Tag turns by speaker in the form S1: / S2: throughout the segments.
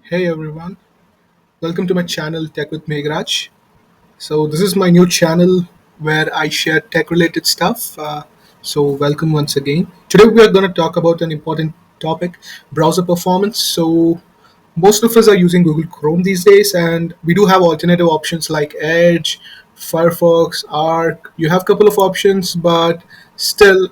S1: Hey everyone, welcome to my channel Tech with Meghraj. So this is my new channel where I share tech related stuff. So welcome once again. Today we are going to talk about an important topic, browser performance. So most of us are using Google Chrome these days, and we do have alternative options like Edge, Firefox, Arc. You have a couple of options, but still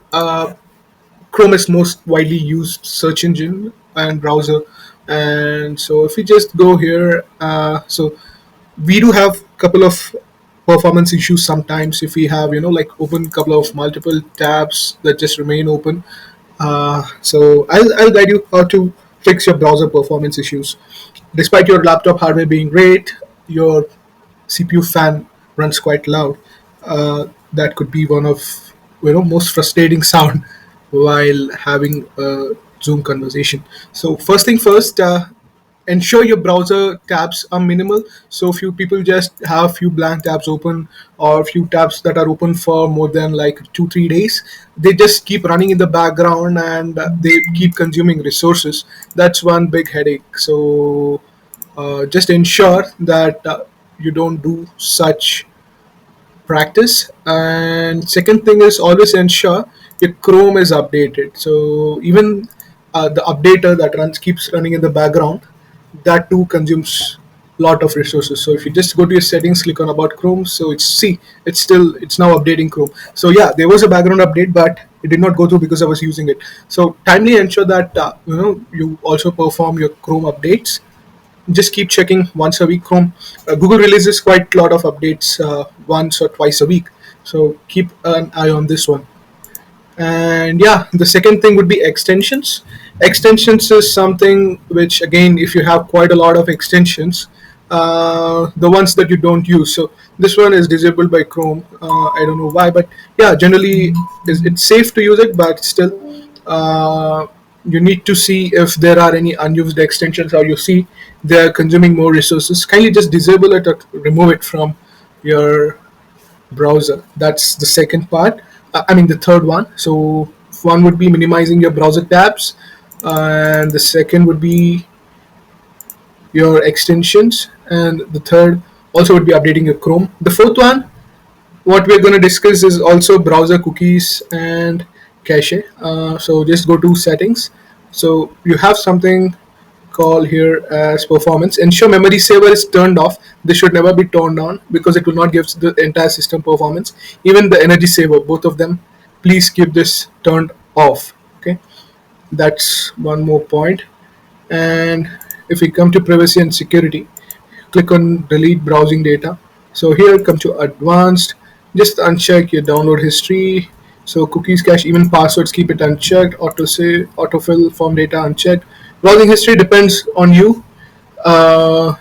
S1: Chrome is most widely used search engine and browser. And so if we just go here, so we do have a couple of performance issues sometimes if we have like open couple of multiple tabs that just remain open. So I'll guide you how to fix your browser performance issues. Despite your laptop hardware being great, your CPU fan runs quite loud. That could be one of most frustrating sound while having a Zoom conversation. So first thing first, ensure your browser tabs are minimal. So few people just have few blank tabs open or few tabs that are open for more than like 2 3 days. They just keep running in the background and they keep consuming resources. That's one big headache. So just ensure that you don't do such practice. And second thing is always ensure your Chrome is updated. So even the updater that runs keeps running in the background, that too consumes lot of resources. So if you just go to your settings, click on about Chrome, so it's now updating Chrome. So yeah, there was a background update, but it did not go through because I was using it. So timely ensure that you also perform your Chrome updates. Just keep checking once a week. Chrome, Google releases quite a lot of updates once or twice a week, so keep an eye on this one. And yeah, the second thing would be extensions. Extensions is something which, again, if you have quite a lot of extensions, the ones that you don't use, so this one is disabled by Chrome. I don't know why, but yeah, generally it's safe to use it, but still you need to see if there are any unused extensions or you see they're consuming more resources. Kindly just disable it or remove it from your browser. That's the second part. I mean, the third one. So one would be minimizing your browser tabs, and the second would be your extensions, and the third also would be updating your Chrome. The fourth one, what we're going to discuss, is also browser cookies and cache. So just go to settings. So you have something called here as performance. Ensure memory saver is turned off. This should never be turned on because it will not give the entire system performance. Even the energy saver, both of them, please keep this turned off. Okay, that's one more point. And if we come to privacy and security, click on delete browsing data. So here come to advanced, just uncheck your download history. So cookies, cache, even passwords, keep it unchecked. Auto save, autofill form data unchecked. Browsing history depends on you. uh,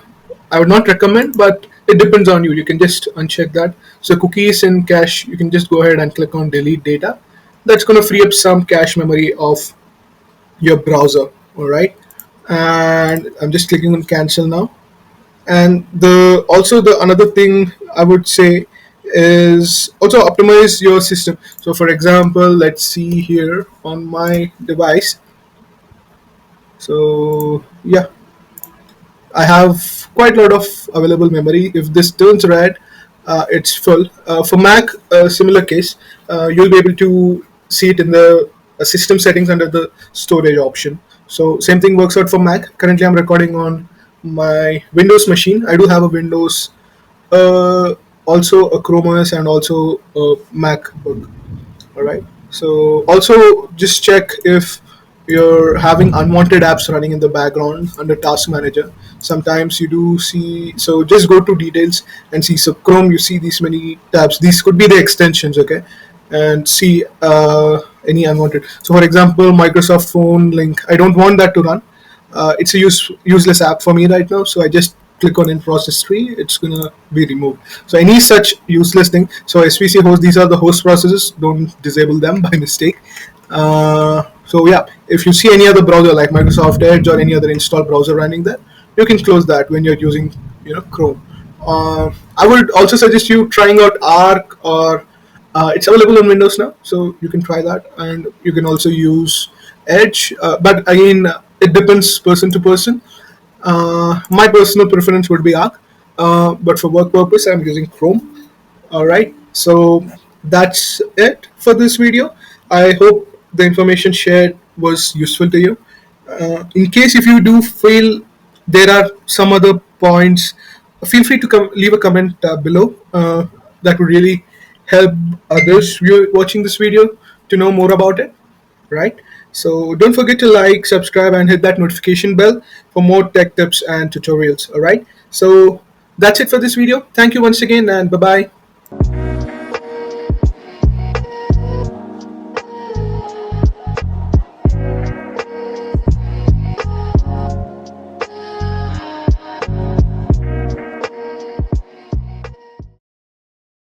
S1: I would not recommend, but it depends on you. You can just uncheck that. So cookies and cache, you can just go ahead and click on delete data. That's going to free up some cache memory of your browser. All right, and I'm just clicking on cancel now. And the also the another thing I would say is also optimize your system. So for example, let's see here on my device. So yeah, I have quite a lot of available memory. If this turns red, it's full. For Mac, similar case, you'll be able to see it in the system settings under the storage option. So same thing works out for Mac. Currently, I'm recording on my Windows machine. I do have a Windows, also a Chrome OS, and also a MacBook. All right, so also just check if you're having unwanted apps running in the background under task manager. Sometimes you do see, so just go to details and see. So Chrome, you see these many tabs, these could be the extensions. Okay, and see any unwanted. So for example, Microsoft phone link, I don't want that to run. It's a useless app for me right now, so I just click on in process tree. It's gonna be removed. So any such useless thing. So SVC host, these are the host processes. Don't disable them by mistake. So yeah, if you see any other browser like Microsoft Edge or any other installed browser running there, you can close that when you're using Chrome. I would also suggest you trying out Arc, or it's available on Windows now, so you can try that, and you can also use Edge. But again, it depends person to person. My personal preference would be Arc, but for work purpose, I'm using Chrome. All right, so that's it for this video. I hope the information shared was useful to you. In case if you do feel there are some other points, feel free to leave a comment below. That would really help others watching this video to know more about it, right? So don't forget to like, subscribe, and hit that notification bell for more tech tips and tutorials. All right. So that's it for this video. Thank you once again, and bye bye.